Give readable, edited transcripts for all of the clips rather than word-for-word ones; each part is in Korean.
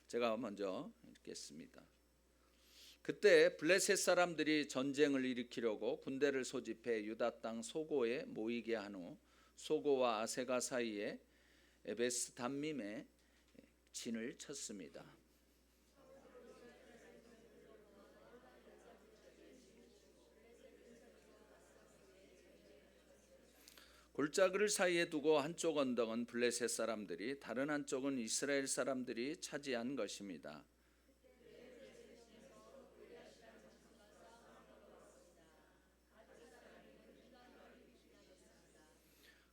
제가 먼저 읽겠습니다. 그때 블레셋 사람들이 전쟁을 일으키려고 군대를 소집해 유다 땅 소고에 모이게 한 후 소고와 아세가 사이에 에베스 담밈에 진을 쳤습니다. 골짜기를 사이에 두고 한쪽 언덕은 블레셋 사람들이 다른 한쪽은 이스라엘 사람들이 차지한 것입니다.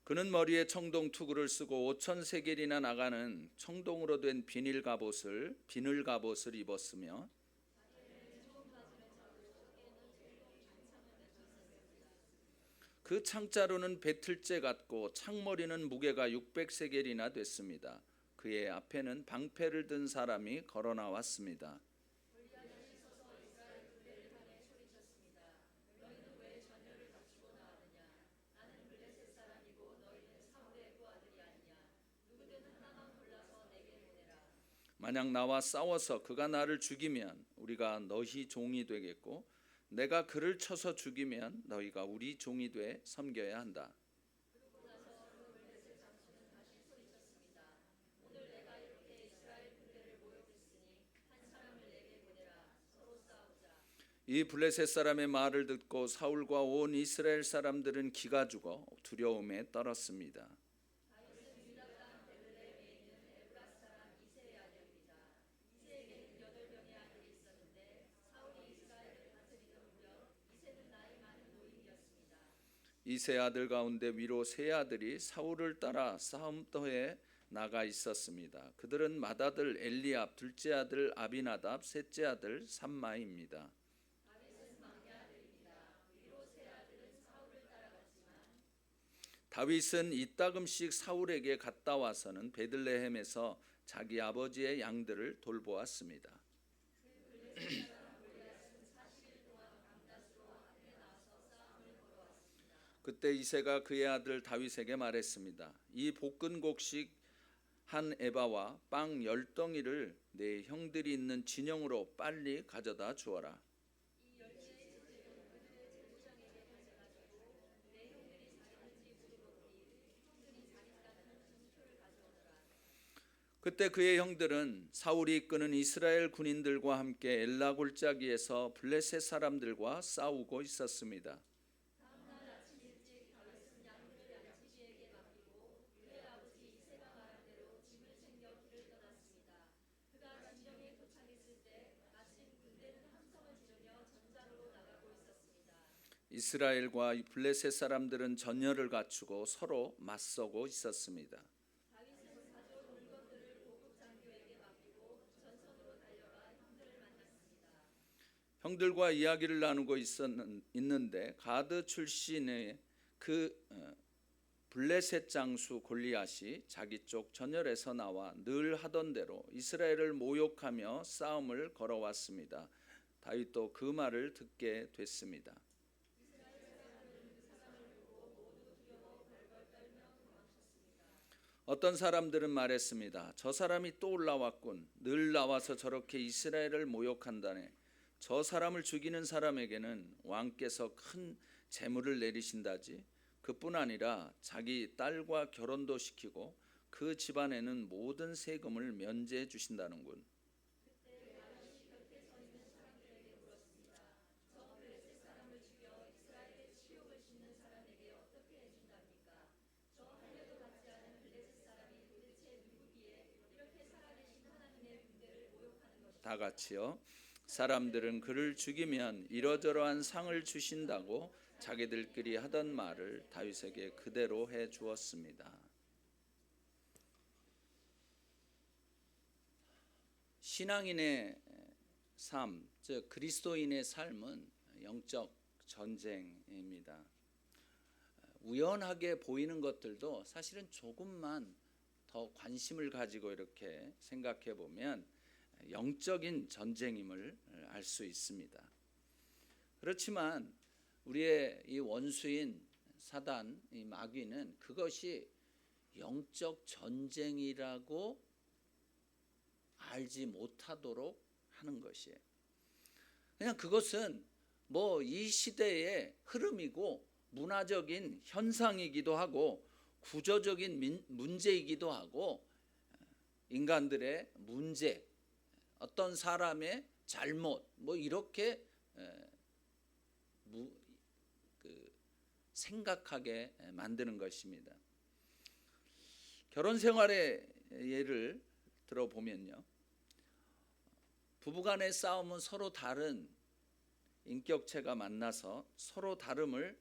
그는 머리에 청동 투구를 쓰고 5천 세겔이나 나가는 청동으로 된 비늘 갑옷을 입었으며 그 창자루는 배틀째 같고 창머리는 무게가 600세겔이나 됐습니다. 그의 앞에는 방패를 든 사람이 걸어 나왔습니다. 만약 나와 싸워서 그가 나를 죽이면 우리가 너희 종이 되겠고 내가 그를 쳐서 죽이면 너희가 우리 종이 돼 섬겨야 한다. 이 블레셋 사람의 말을 듣고 사울과 온 이스라엘 사람들은 기가 죽어 두려움에 떨었습니다. 이세 아들 가운데 위로 세 아들이 사울을 따라 싸움터에 나가 있었습니다. 그들은 맏아들 엘리압, 둘째 아들 아비나답, 셋째 아들 삼마입니다. 다윗은 이따금씩 사울에게 갔다 와서는 베들레헴에서 자기 아버지의 양들을 돌보았습니다. 그때 이새가 그의 아들 다윗에게 말했습니다. 이 볶은 곡식 한 에바와 빵 10덩이를 내 형들이 있는 진영으로 빨리 가져다 주어라. 그때 그의 형들은 사울이 이끄는 이스라엘 군인들과 함께 엘라 골짜기에서 블레셋 사람들과 싸우고 있었습니다. 이스라엘과 블레셋 사람들은 전열을 갖추고 서로 맞서고 있었습니다. 형들과 이야기를 나누고 있는데 가드 출신의 그 블레셋 장수 골리앗이 자기 쪽 전열에서 나와 늘 하던 대로 이스라엘을 모욕하며 싸움을 걸어왔습니다. 다윗도 그 말을 듣게 됐습니다. 어떤 사람들은 말했습니다. 저 사람이 또 올라왔군. 늘 나와서 저렇게 이스라엘을 모욕한다네. 저 사람을 죽이는 사람에게는 왕께서 큰 재물을 내리신다지. 그뿐 아니라 자기 딸과 결혼도 시키고 그 집안에는 모든 세금을 면제해 주신다는군. 다 같이요. 사람들은 그를 죽이면 이러저러한 상을 주신다고 자기들끼리 하던 말을 다윗에게 그대로 해 주었습니다. 신앙인의 삶, 즉 그리스도인의 삶은 영적 전쟁입니다. 우연하게 보이는 것들도 사실은 조금만 더 관심을 가지고 이렇게 생각해 보면 영적인 전쟁임을 알 수 있습니다. 그렇지만 우리의 이 원수인 사단, 이 마귀는 그것이 영적 전쟁이라고 알지 못하도록 하는 것이에요. 그냥 그것은 뭐 이 시대의 흐름이고 문화적인 현상이기도 하고 구조적인 문제이기도 하고 인간들의 문제, 어떤 사람의 잘못 뭐 이렇게 생각하게 만드는 것입니다. 결혼 생활의 예를 들어보면요, 부부간의 싸움은 서로 다른 인격체가 만나서 서로 다름을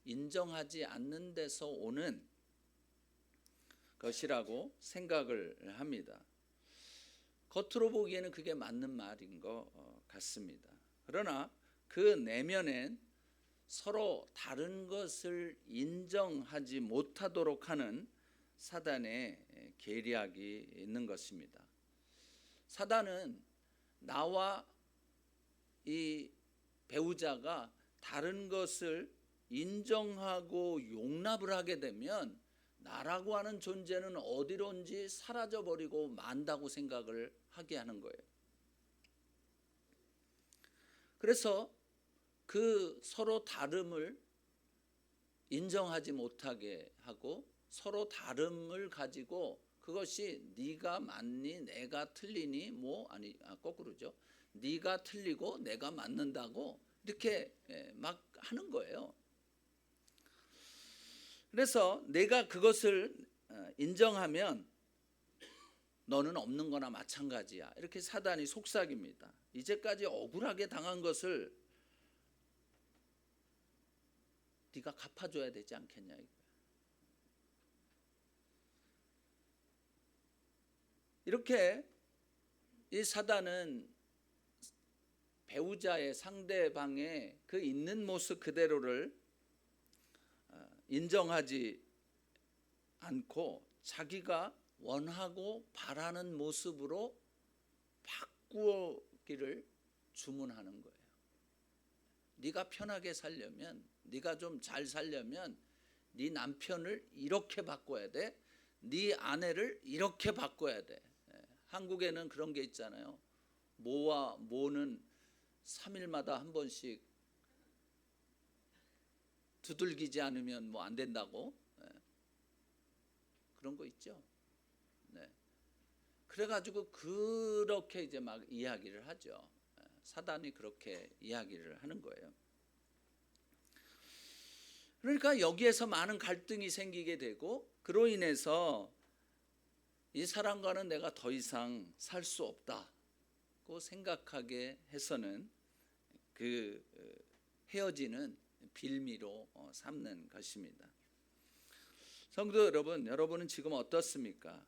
인정하지 않는 데서 오는 것이라고 생각을 합니다. 겉으로 보기에는 그게 맞는 말인 것 같습니다. 그러나 그 내면엔 서로 다른 것을 인정하지 못하도록 하는 사단의 계략이 있는 것입니다. 사단은 나와 이 배우자가 다른 것을 인정하고 용납을 하게 되면 나라고 하는 존재는 어디론지 사라져버리고 만다고 생각을 하게 하는 거예요. 그래서 그 서로 다름을 인정하지 못하게 하고 서로 다름을 가지고 그것이 네가 맞니 내가 틀리니 거꾸로죠. 네가 틀리고 내가 맞는다고 이렇게 막 하는 거예요. 그래서 내가 그것을 인정하면 너는 없는 거나 마찬가지야. 이렇게 사단이 속삭입니다. 이제까지 억울하게 당한 것을 네가 갚아줘야 되지 않겠냐 이거야. 이렇게 이 사단은 배우자의 상대방의 그 있는 모습 그대로를 인정하지 않고 자기가 원하고 바라는 모습으로 바꾸기를 주문하는 거예요. 네가 편하게 살려면, 네가 좀 잘 살려면 네 남편을 이렇게 바꿔야 돼. 네 아내를 이렇게 바꿔야 돼. 한국에는 그런 게 있잖아요. 모와 모는 3일마다 한 번씩 두들기지 않으면 뭐 안 된다고 그런 거 있죠. 네. 그래가지고 그렇게 이제 막 이야기를 하죠. 사단이 그렇게 이야기를 하는 거예요. 그러니까 여기에서 많은 갈등이 생기게 되고 그로 인해서 이 사람과는 내가 더 이상 살 수 없다고 생각하게 해서는 그 헤어지는 빌미로 삼는 것입니다. 성도 여러분, 여러분은 지금 어떻습니까?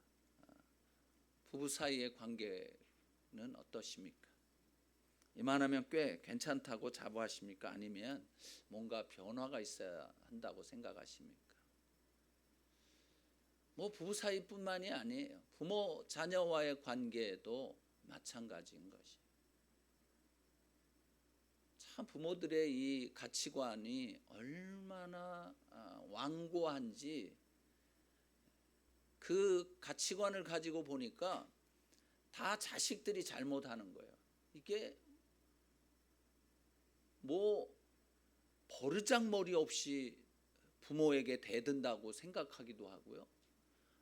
부부 사이의 관계는 어떠십니까? 이만하면 꽤 괜찮다고 자부하십니까? 아니면 뭔가 변화가 있어야 한다고 생각하십니까? 뭐 부부 사이뿐만이 아니에요. 부모 자녀와의 관계도 마찬가지인 것이. 참 부모들의 이 가치관이 얼마나 완고한지 그 가치관을 가지고 보니까 다 자식들이 잘못하는 거예요. 이게 뭐 버르장머리 없이 부모에게 대든다고 생각하기도 하고요.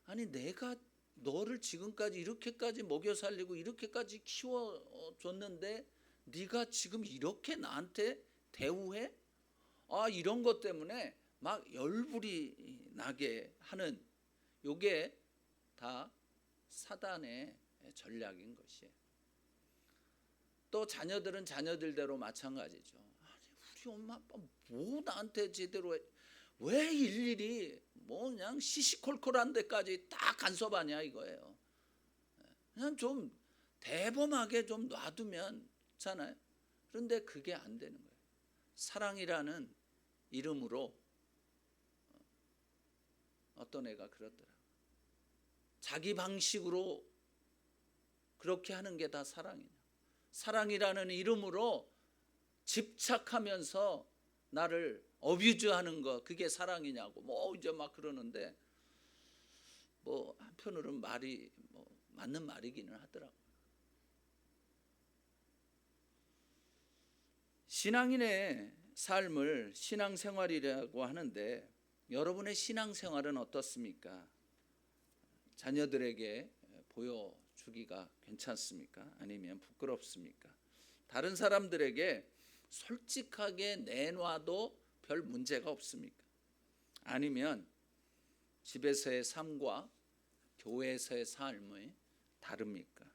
아니 내가 너를 지금까지 이렇게까지 먹여 살리고 이렇게까지 키워줬는데 네가 지금 이렇게 나한테 대우해? 이런 것 때문에 막 열불이 나게 하는 요게 다 사단의 전략인 것이에요. 또 자녀들은 자녀들대로 마찬가지죠. 아니 우리 엄마 아빠 뭐 나한테 제대로 해? 왜 일일이 뭐 그냥 시시콜콜한 데까지 다 간섭하냐 이거예요. 그냥 좀 대범하게 좀 놔두면 좋잖아요. 그런데 그게 안 되는 거예요. 사랑이라는 이름으로 어떤 애가 그러더라. 자기 방식으로 그렇게 하는 게 다 사랑이냐. 사랑이라는 이름으로 집착하면서 나를 어뷰즈하는 거 그게 사랑이냐고 뭐 이제 막 그러는데 뭐 한편으로는 말이 뭐 맞는 말이기는 하더라고요. 신앙인의 삶을 신앙생활이라고 하는데 여러분의 신앙생활은 어떻습니까? 자녀들에게 보여주기가 괜찮습니까? 아니면 부끄럽습니까? 다른 사람들에게 솔직하게 내놔도 별 문제가 없습니까? 아니면 집에서의 삶과 교회에서의 삶이 다릅니까?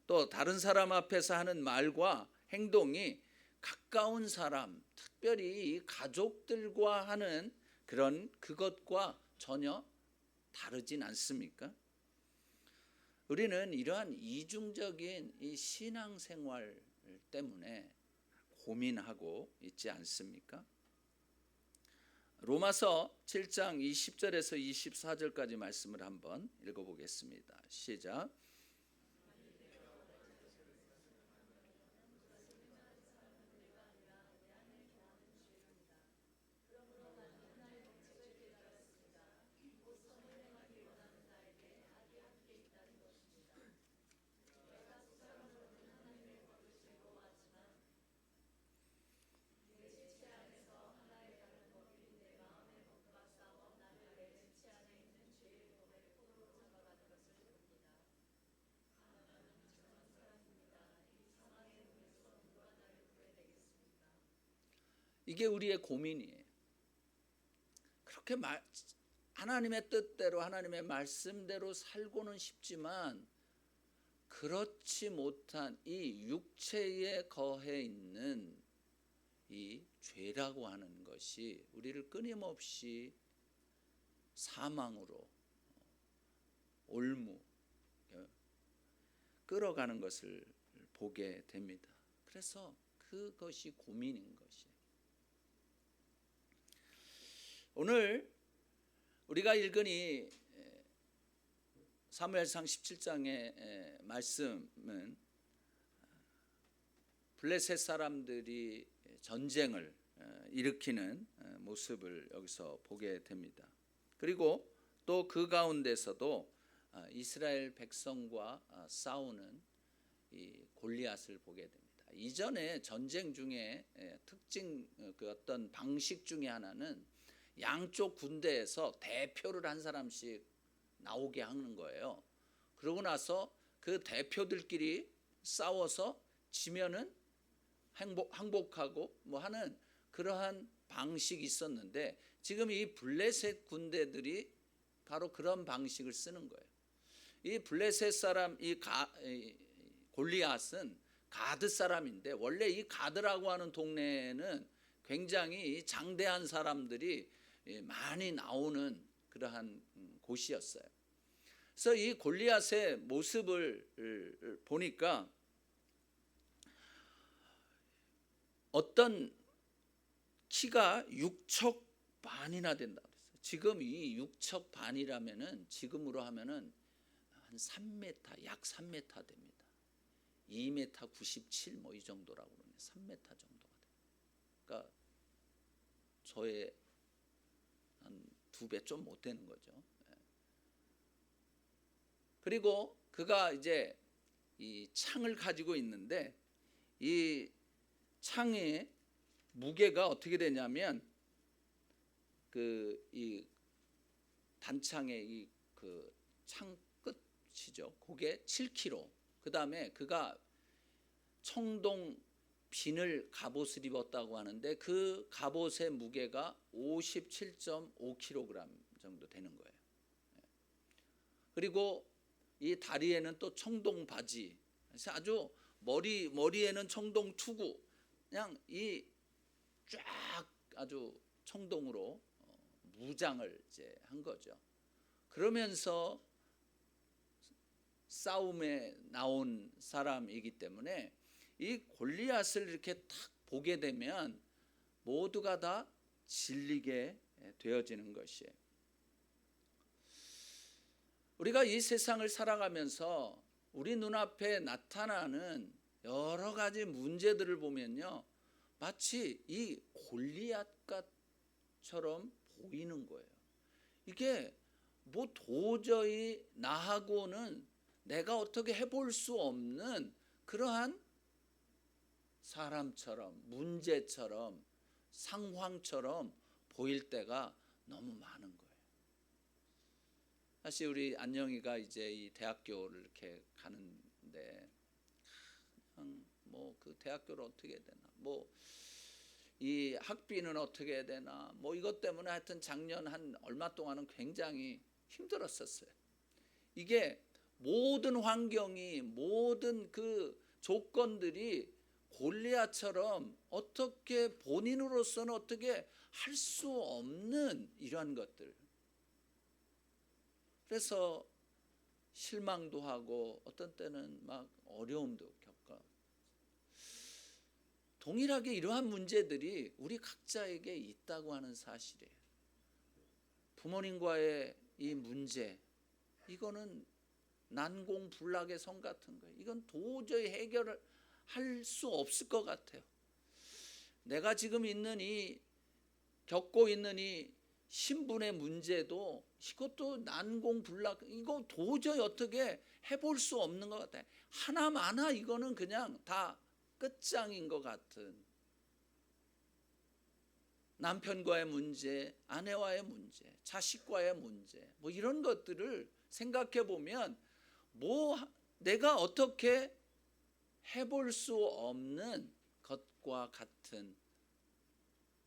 또 다른 사람 앞에서 하는 말과 행동이 가까운 사람, 특별히 가족들과 하는 그것과 전혀 다르진 않습니까? 우리는 이러한 이중적인 이 신앙생활 때문에 고민하고 있지 않습니까? 로마서 7장 20절에서 24절까지 말씀을 한번 읽어보겠습니다. 시작. 이게 우리의 고민이에요. 그렇게 하나님의 뜻대로 하나님의 말씀대로 살고는 싶지만 그렇지 못한 이 육체에 거해 있는 이 죄라고 하는 것이 우리를 끊임없이 사망으로 올무 끌어가는 것을 보게 됩니다. 그래서 그것이 고민인 것이에요. 오늘 우리가 읽은 이 사무엘상 17장의 말씀은 블레셋 사람들이 전쟁을 일으키는 모습을 여기서 보게 됩니다. 그리고 또 그 가운데서도 이스라엘 백성과 싸우는 이 골리앗을 보게 됩니다. 이전에 전쟁 중에 특징 그 어떤 방식 중에 하나는 양쪽 군대에서 대표를 한 사람씩 나오게 하는 거예요. 그러고 나서 그 대표들끼리 싸워서 지면은 항복하고 뭐 하는 그러한 방식이 있었는데 지금 이 블레셋 군대들이 바로 그런 방식을 쓰는 거예요. 이 블레셋 사람 이 골리앗은 가드 사람인데 원래 이 가드라고 하는 동네에는 굉장히 장대한 사람들이 많이 나오는 그러한 곳이었어요. 그래서 이 골리앗의 모습을 보니까 어떤 키가 6척 반이나 된다 그랬어요. 지금 이 6척 반이라면은 지금으로 하면은 한 3m, 약 3m 됩니다. 2m 97 뭐 이 정도라고 그러네. 3m 정도가 돼요. 그러니까 저의 한 2배 좀 못 되는 거죠. 그리고 그가 이제 이 창을 가지고 있는데 이 창의 무게가 어떻게 되냐면 이 단창의 이 그 창 끝이죠. 그게 7kg. 그 다음에 그가 청동 비늘 갑옷을 입었다고 하는데 그 갑옷의 무게가 57.5kg 정도 되는 거예요. 그리고 이 다리에는 또 청동 바지, 그래서 아주 머리에는 청동 투구, 그냥 이 쫙 아주 청동으로 무장을 이제 한 거죠. 그러면서 싸움에 나온 사람이기 때문에 이 골리앗을 이렇게 탁 보게 되면 모두가 다 질리게 되어지는 것이에요. 우리가 이 세상을 살아가면서 우리 눈앞에 나타나는 여러 가지 문제들을 보면요, 마치 이 골리앗처럼 보이는 거예요. 이게 뭐 도저히 나하고는 내가 어떻게 해볼 수 없는 그러한 사람처럼, 문제처럼, 상황처럼 보일 때가 너무 많은 거예요. 사실 우리 안녕이가 이제 이 대학교를 이렇게 가는데 뭐 그 대학교를 어떻게 해야 되나, 뭐 이 학비는 어떻게 해야 되나, 뭐 이것 때문에 하여튼 작년 한 얼마 동안은 굉장히 힘들었었어요. 이게 모든 환경이, 모든 그 조건들이 골리앗처럼 어떻게 본인으로서는 어떻게 할 수 없는 이러한 것들, 그래서 실망도 하고 어떤 때는 막 어려움도 겪어. 동일하게 이러한 문제들이 우리 각자에게 있다고 하는 사실이에요. 부모님과의 이 문제, 이거는 난공불락의 성 같은 거예요. 이건 도저히 해결을 할 수 없을 것 같아요. 내가 지금 겪고 있는 이 신분의 문제도 이것도 난공불락, 이거 도저히 어떻게 해볼 수 없는 것 같아요. 하나마나 이거는 그냥 다 끝장인 것 같은, 남편과의 문제, 아내와의 문제, 자식과의 문제, 뭐 이런 것들을 생각해 보면 뭐 내가 어떻게 해볼 수 없는 것과 같은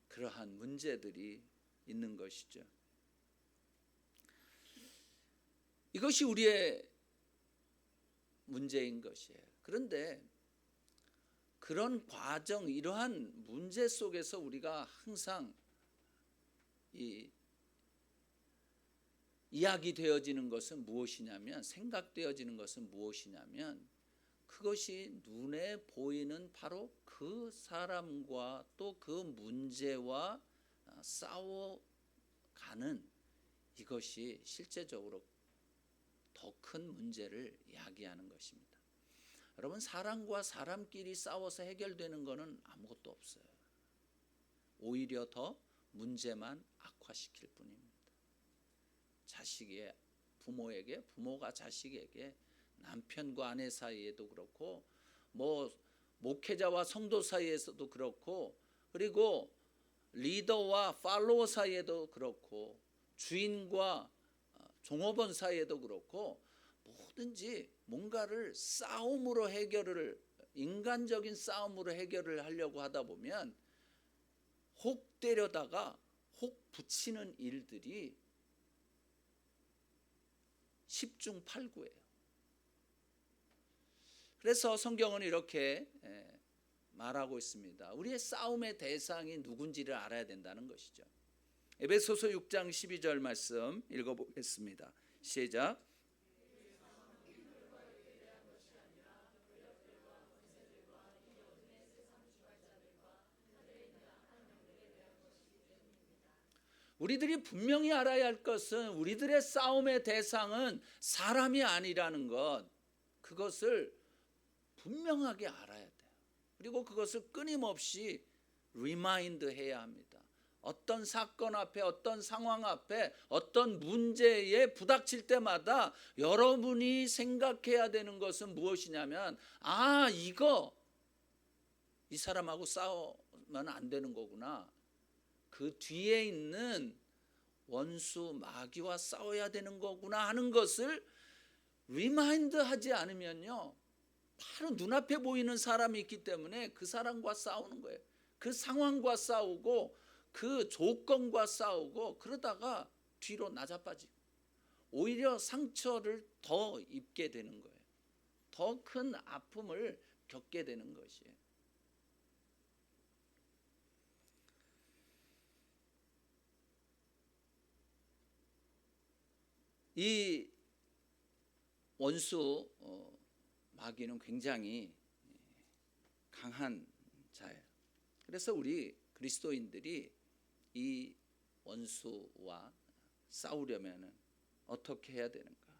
그러한 문제들이 있는 것이죠. 이것이 우리의 문제인 것이에요. 그런데 그런 과정, 이러한 문제 속에서 우리가 항상 이야기되어지는 것은 무엇이냐면, 생각되어지는 것은 무엇이냐면, 그것이 눈에 보이는 바로 그 사람과 또 그 문제와 싸워가는, 이것이 실제적으로 더 큰 문제를 야기하는 것입니다. 여러분, 사람과 사람끼리 싸워서 해결되는 것은 아무것도 없어요. 오히려 더 문제만 악화시킬 뿐입니다. 자식의 부모에게, 부모가 자식에게, 남편과 아내 사이에도 그렇고, 뭐 목회자와 성도 사이에서도 그렇고, 그리고 리더와 팔로워 사이에도 그렇고, 주인과 종업원 사이에도 그렇고, 뭐든지 뭔가를 싸움으로 해결을, 인간적인 싸움으로 해결을 하려고 하다 보면 혹 때려다가 혹 붙이는 일들이 10중 8구예요. 그래서 성경은 이렇게 말하고 있습니다. 우리의 싸움의 대상이 누군지를 알아야 된다는 것이죠. 에베소서 6장 12절 말씀 읽어보겠습니다. 시작. 우리들이 분명히 알아야 할 것은, 우리들의 싸움의 대상은 사람이 아니라는 것, 그것을 분명하게 알아야 돼요. 그리고 그것을 끊임없이 리마인드 해야 합니다. 어떤 사건 앞에, 어떤 상황 앞에, 어떤 문제에 부닥칠 때마다 여러분이 생각해야 되는 것은 무엇이냐면, 이 사람하고 싸우면 안 되는 거구나, 그 뒤에 있는 원수 마귀와 싸워야 되는 거구나 하는 것을 리마인드 하지 않으면요, 바로 눈앞에 보이는 사람이 있기 때문에 그 사람과 싸우는 거예요. 그 상황과 싸우고 그 조건과 싸우고, 그러다가 뒤로 나자빠지고 오히려 상처를 더 입게 되는 거예요. 더 큰 아픔을 겪게 되는 것이에요. 이 원수 마귀는 굉장히 강한 자예요. 그래서 우리 그리스도인들이 이 원수와 싸우려면 어떻게 해야 되는가?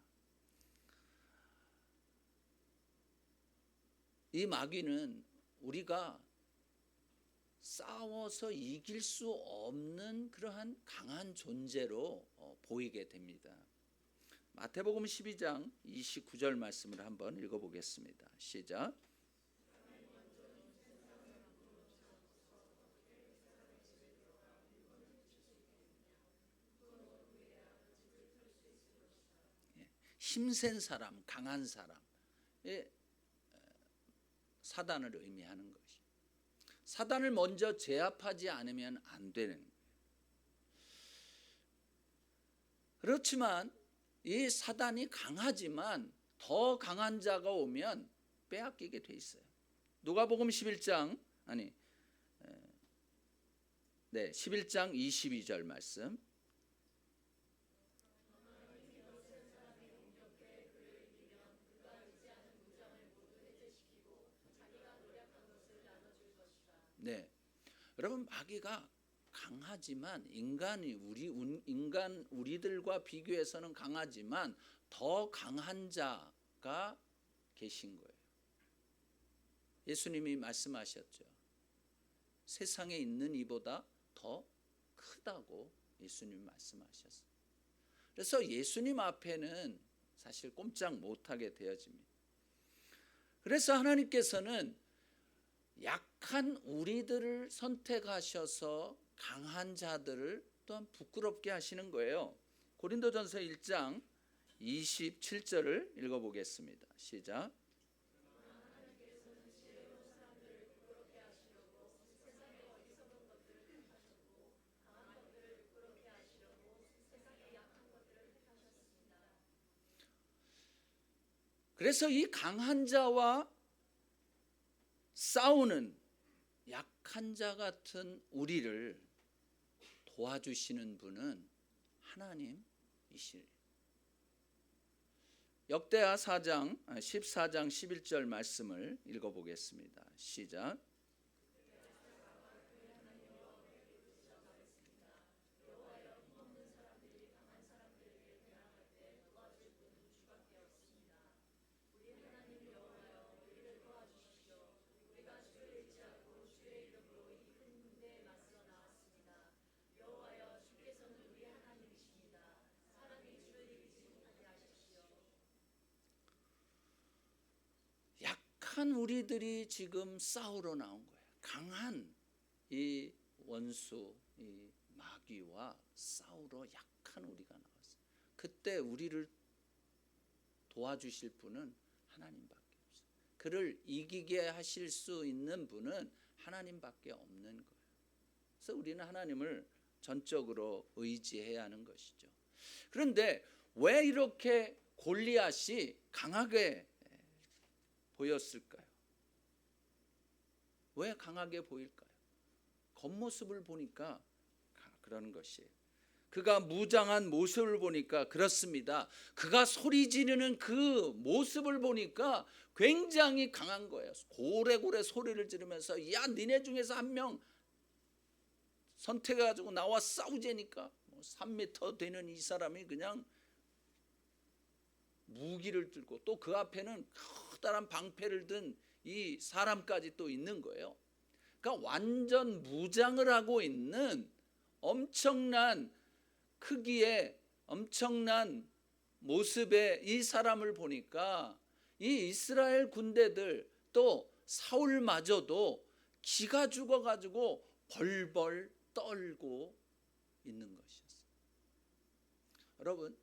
이 마귀는 우리가 싸워서 이길 수 없는 그러한 강한 존재로 보이게 됩니다. 마태복음 12장 29절 말씀을 한번 읽어보겠습니다. 시작. 힘센 사람, 강한 사람의 사단을 의미하는 것이. 사단을 먼저 제압하지 않으면 안 되는 거예요. 그렇지만 이 사단이 강하지만 더 강한 자가 오면 빼앗기게 돼 있어요. 누가복음 11장 22절 말씀. 네, 여러분 마귀가 강하지만 우리들과 비교해서는 강하지만 더 강한 자가 계신 거예요. 예수님이 말씀하셨죠. 세상에 있는 이보다 더 크다고 예수님이 말씀하셨어요. 그래서 예수님 앞에는 사실 꼼짝 못하게 되어집니다. 그래서 하나님께서는 약한 우리들을 선택하셔서 강한 자들을 또한 부끄럽게 하시는 거예요. 고린도전서 1장 27절을 읽어보겠습니다. 시작. 그래서 이 강한 자와 싸우는 약한 자 같은 우리를 도와주시는 분은 하나님이시래요. 역대하 14장 11절 말씀을 읽어보겠습니다. 시작. 약한 우리들이 지금 싸우러 나온 거예요. 강한 이 원수, 이 마귀와 싸우러 약한 우리가 나왔어요. 그때 우리를 도와주실 분은 하나님밖에 없어요. 그를 이기게 하실 수 있는 분은 하나님밖에 없는 거예요. 그래서 우리는 하나님을 전적으로 의지해야 하는 것이죠. 그런데 왜 이렇게 골리앗이 강하게 보였을까요? 왜 강하게 보일까요? 겉모습을 보니까 그러는 것이에요. 그가 무장한 모습을 보니까 그렇습니다. 그가 소리 지르는 그 모습을 보니까 굉장히 강한 거예요. 고래고래 소리를 지르면서 야 니네 중에서 한 명 선택해가지고 나와 싸우자니까 3m 되는 이 사람이 그냥 무기를 들고 또 그 앞에는 커다란 방패를 든 이 사람까지 또 있는 거예요. 그러니까 완전 무장을 하고 있는 엄청난 크기의 엄청난 모습의 이 사람을 보니까 이 이스라엘 군대들 또 사울마저도 기가 죽어가지고 벌벌 떨고 있는 것이었어요. 여러분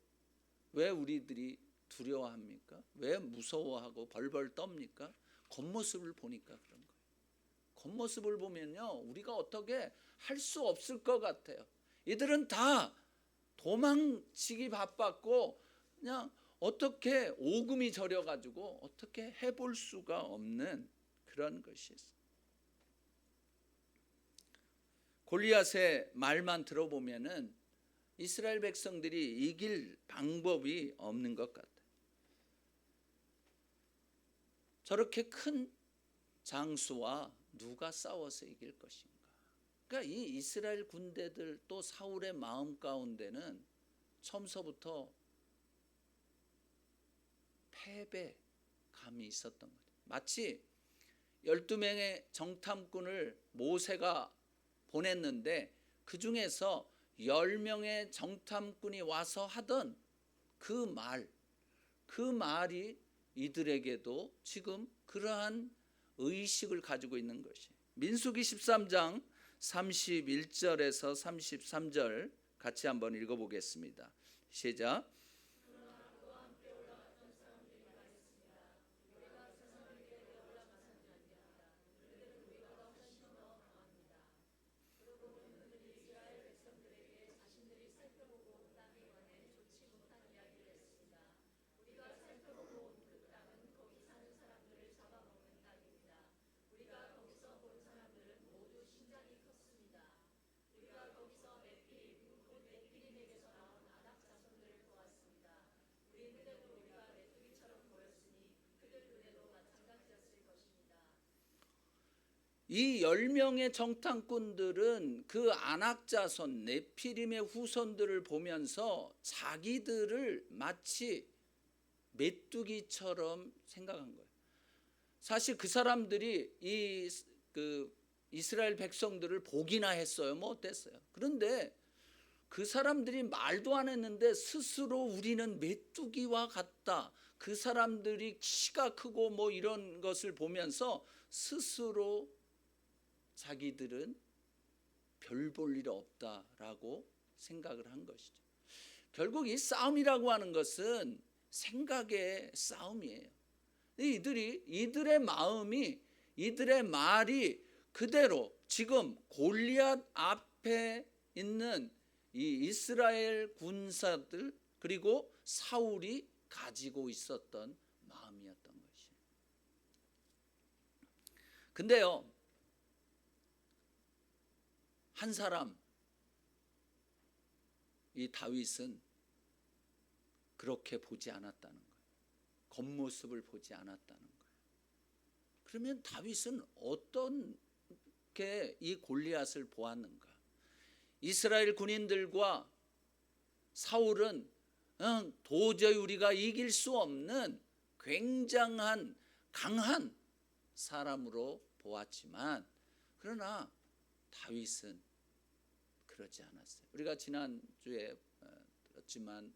왜 우리들이 두려워합니까? 왜 무서워하고 벌벌 떱니까? 겉모습을 보니까 그런 거예요. 겉모습을 보면요 우리가 어떻게 할 수 없을 것 같아요. 이들은 다 도망치기 바빴고 그냥 어떻게 오금이 저려가지고 어떻게 해볼 수가 없는 그런 것이었어요. 골리앗의 말만 들어보면은 이스라엘 백성들이 이길 방법이 없는 것 같아요. 저렇게 큰 장수와 누가 싸워서 이길 것인가? 그러니까 이 이스라엘 군대들 또 사울의 마음 가운데는 처음서부터 패배감이 있었던 거죠. 마치 12명의 정탐꾼을 모세가 보냈는데 그 중에서 10명의 정탐꾼이 와서 하던 그 말이 이들에게도 지금 그러한 의식을 가지고 있는 것이. 민수기 13장 31절에서 33절 같이 한번 읽어보겠습니다. 시작. 이 10명의 정탐꾼들은 그 안악자손 네피림의 후손들을 보면서 자기들을 마치 메뚜기처럼 생각한 거예요. 사실 그 사람들이 그 이스라엘 백성들을 보기나 했어요. 뭐 어땠어요? 그런데 그 사람들이 말도 안 했는데 스스로 우리는 메뚜기와 같다. 그 사람들이 키가 크고 뭐 이런 것을 보면서 스스로 자기들은 별 볼 일 없다라고 생각을 한 것이죠. 결국 이 싸움이라고 하는 것은 생각의 싸움이에요. 이들의 마음이, 이들의 말이 그대로 지금 골리앗 앞에 있는 이 이스라엘 군사들 그리고 사울이 가지고 있었던 마음이었던 것이에요. 근데요, 한 사람, 이 다윗은 그렇게 보지 않았다는 거예요. 겉모습을 보지 않았다는 거예요. 그러면 다윗은 어떻게 이 골리앗을 보았는가? 이스라엘 군인들과 사울은 도저히 우리가 이길 수 없는 굉장한 강한 사람으로 보았지만, 그러나 다윗은 그러지 않았어요. 우리가 지난주에 들었지만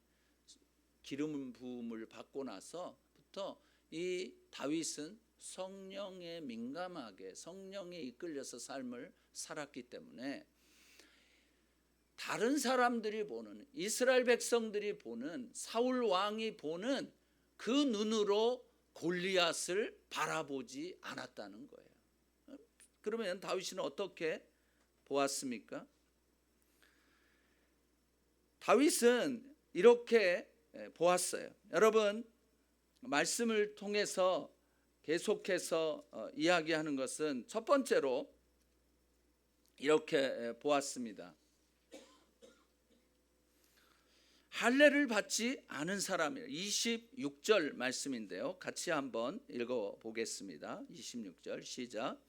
기름 부음을 받고 나서부터 이 다윗은 성령에 민감하게 성령에 이끌려서 삶을 살았기 때문에 다른 사람들이 보는, 이스라엘 백성들이 보는, 사울 왕이 보는 그 눈으로 골리앗을 바라보지 않았다는 거예요. 그러면 다윗은 어떻게 보았습니까? 다윗은 이렇게 보았어요. 여러분, 말씀을 통해서 계속해서 이야기하는 것은 첫 번째로 이렇게 보았습니다. 할례를 받지 않은 사람이에요. 26절 말씀인데요, 같이 한번 읽어보겠습니다. 26절 시작.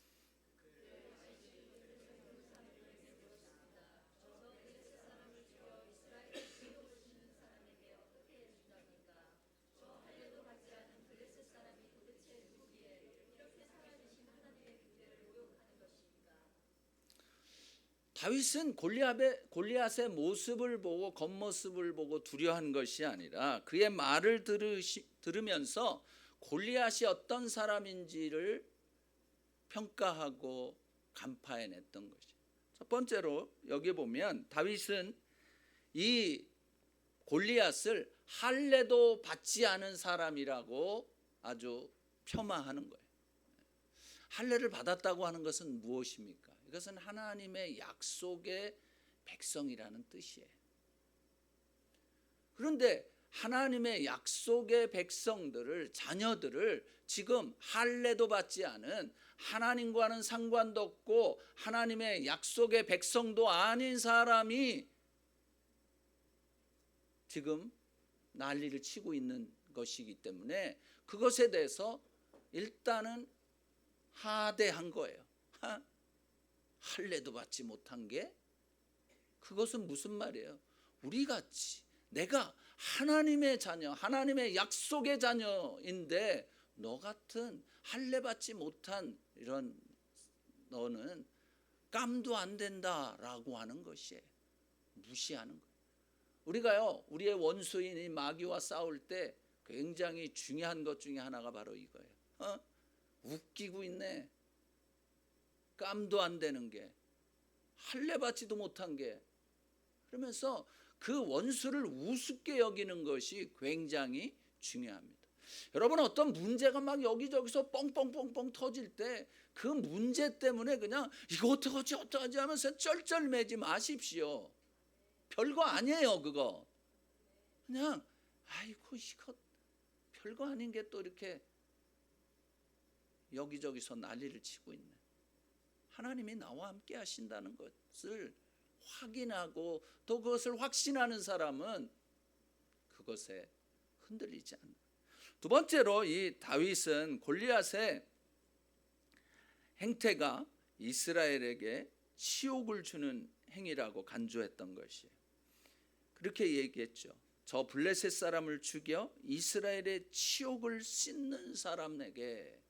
다윗은 골리앗의 모습을 보고 겉모습을 보고 두려워한 것이 아니라 그의 말을 들으면서 골리앗이 어떤 사람인지를 평가하고 간파해냈던 것이죠. 첫 번째로 여기 보면 다윗은 이 골리앗을 할례도 받지 않은 사람이라고 아주 폄하하는 거예요. 할례를 받았다고 하는 것은 무엇입니까? 이것은 하나님의 약속의 백성이라는 뜻이에요. 그런데 하나님의 약속의 백성들을, 자녀들을 지금 할례도 받지 않은, 하나님과는 상관도 없고 하나님의 약속의 백성도 아닌 사람이 지금 난리를 치고 있는 것이기 때문에 그것에 대해서 일단은 하대한 거예요. 할례도 받지 못한 게 그것은 무슨 말이에요? 우리같이 내가 하나님의 자녀, 하나님의 약속의 자녀인데 너 같은 할례 받지 못한 이런 너는 깜도 안 된다라고 하는 것이에요. 무시하는 거예요. 우리가요, 우리의 원수인 이 마귀와 싸울 때 굉장히 중요한 것 중에 하나가 바로 이거예요. 웃기고 있네. 깜도 안 되는 게, 할례 받지도 못한 게, 그러면서 그 원수를 우습게 여기는 것이 굉장히 중요합니다. 여러분, 어떤 문제가 막 여기저기서 뻥뻥뻥뻥 터질 때 그 문제 때문에 그냥 이거 어떡하지 하면서 쩔쩔매지 마십시오. 별거 아니에요. 그거 그냥 아이고 이거 별거 아닌 게 또 이렇게 여기저기서 난리를 치고 있네. 하나님이 나와 함께 하신다는 것을 확인하고 또 그것을 확신하는 사람은 그것에 흔들리지 않는. 두 번째로 이 다윗은 골리앗의 행태가 이스라엘에게 치욕을 주는 행위라고 간주했던 것이에요. 그렇게 얘기했죠. 저 블레셋 사람을 죽여 이스라엘의 치욕을 씻는 사람에게.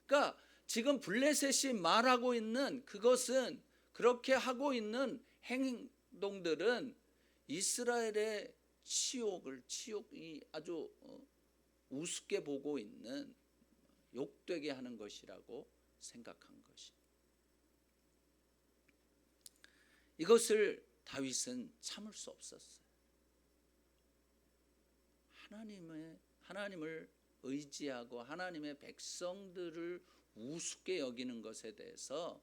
그러니까 지금 블레셋이 말하고 있는 그것은, 그렇게 하고 있는 행동들은 이스라엘의 치욕이 아주 우습게 보고 있는, 욕되게 하는 것이라고 생각한 것이. 이것을 다윗은 참을 수 없었어요. 하나님을 의지하고 하나님의 백성들을 우습게 여기는 것에 대해서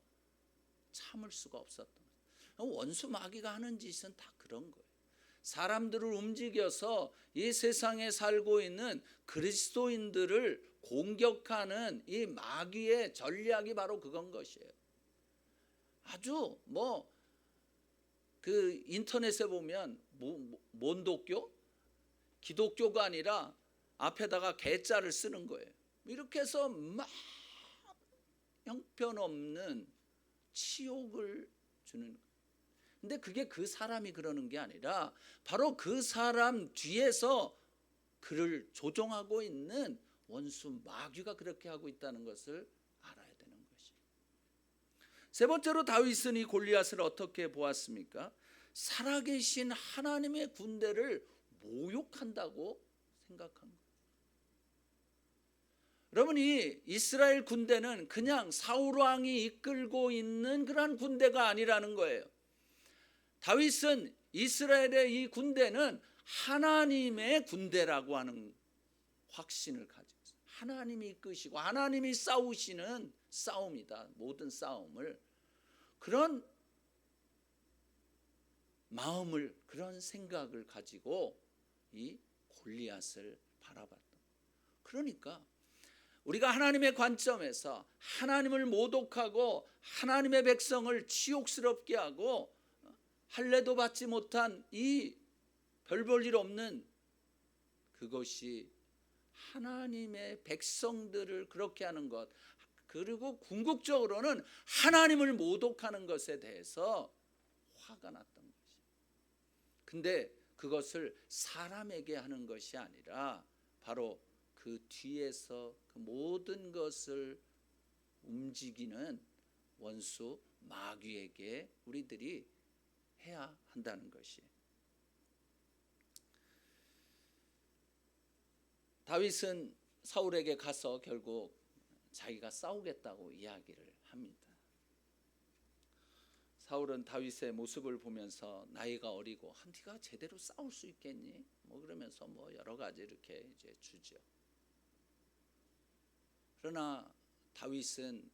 참을 수가 없었던 거예요. 원수 마귀가 하는 짓은 다 그런 거예요. 사람들을 움직여서 이 세상에 살고 있는 그리스도인들을 공격하는 이 마귀의 전략이 바로 그건 것이에요. 아주 그 인터넷에 보면 몬독교, 기독교가 아니라 앞에다가 개자를 쓰는 거예요. 이렇게 해서 막 형편없는 치욕을 주는 거예요. 근데 그게 그 사람이 그러는 게 아니라 바로 그 사람 뒤에서 그를 조종하고 있는 원수 마귀가 그렇게 하고 있다는 것을 알아야 되는 것이에요. 세 번째로 다윗은 이 골리앗을 어떻게 보았습니까? 살아계신 하나님의 군대를 모욕한다고 생각한 거예요. 여러분, 이 이스라엘 군대는 그냥 사울 왕이 이끌고 있는 그러한 군대가 아니라는 거예요. 다윗은 이스라엘의 이 군대는 하나님의 군대라고 하는 확신을 가지고 있어요. 하나님이 이끄시고 하나님이 싸우시는 싸움이다. 모든 싸움을. 그런 마음을, 그런 생각을 가지고 이 골리앗을 바라봤다. 그러니까 우리가 하나님의 관점에서 하나님을 모독하고 하나님의 백성을 치욕스럽게 하고 할례도 받지 못한 이 별 볼 일 없는 그것이 하나님의 백성들을 그렇게 하는 것, 그리고 궁극적으로는 하나님을 모독하는 것에 대해서 화가 났던 것이. 근데 그것을 사람에게 하는 것이 아니라 바로 그 뒤에서 그 모든 것을 움직이는 원수 마귀에게 우리들이 해야 한다는 것이. 다윗은 사울에게 가서 결국 자기가 싸우겠다고 이야기를 합니다. 사울은 다윗의 모습을 보면서 나이가 어리고 네가 제대로 싸울 수 있겠니? 그러면서 여러 가지 이렇게 이제 주죠. 그러나 다윗은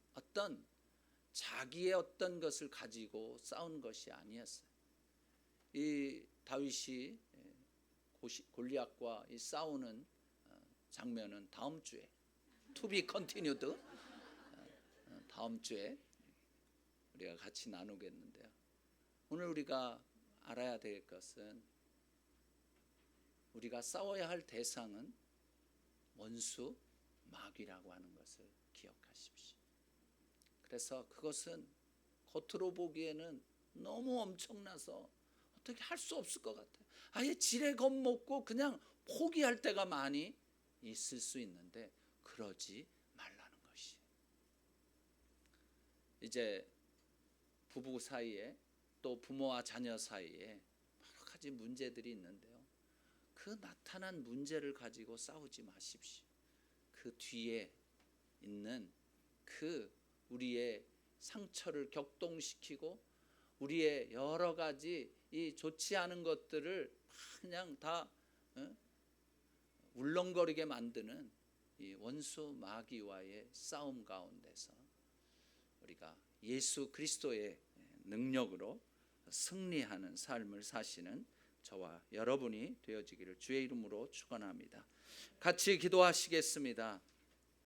자기의 어떤 것을 가지고 싸운 것이 아니었어요. 이 다윗이 골리앗과 이 싸우는 장면은 다음 주에 to be continued, 다음 주에 우리가 같이 나누겠는데요. 오늘 우리가 알아야 될 것은 우리가 싸워야 할 대상은 원수 마귀라고 하는 것을 기억하십시오. 그래서 그것은 겉으로 보기에는 너무 엄청나서 어떻게 할 수 없을 것 같아요. 아예 지레 겁먹고 그냥 포기할 때가 많이 있을 수 있는데 그러지 말라는 것이. 이제 부부 사이에 또 부모와 자녀 사이에 여러 가지 문제들이 있는데요. 그 나타난 문제를 가지고 싸우지 마십시오. 그 뒤에 있는 그 우리의 상처를 격동시키고 우리의 여러 가지 이 좋지 않은 것들을 그냥 다 울렁거리게 만드는 이 원수 마귀와의 싸움 가운데서 우리가 예수 그리스도의 능력으로 승리하는 삶을 사시는 저와 여러분이 되어지기를 주의 이름으로 축원합니다. 같이 기도하시겠습니다.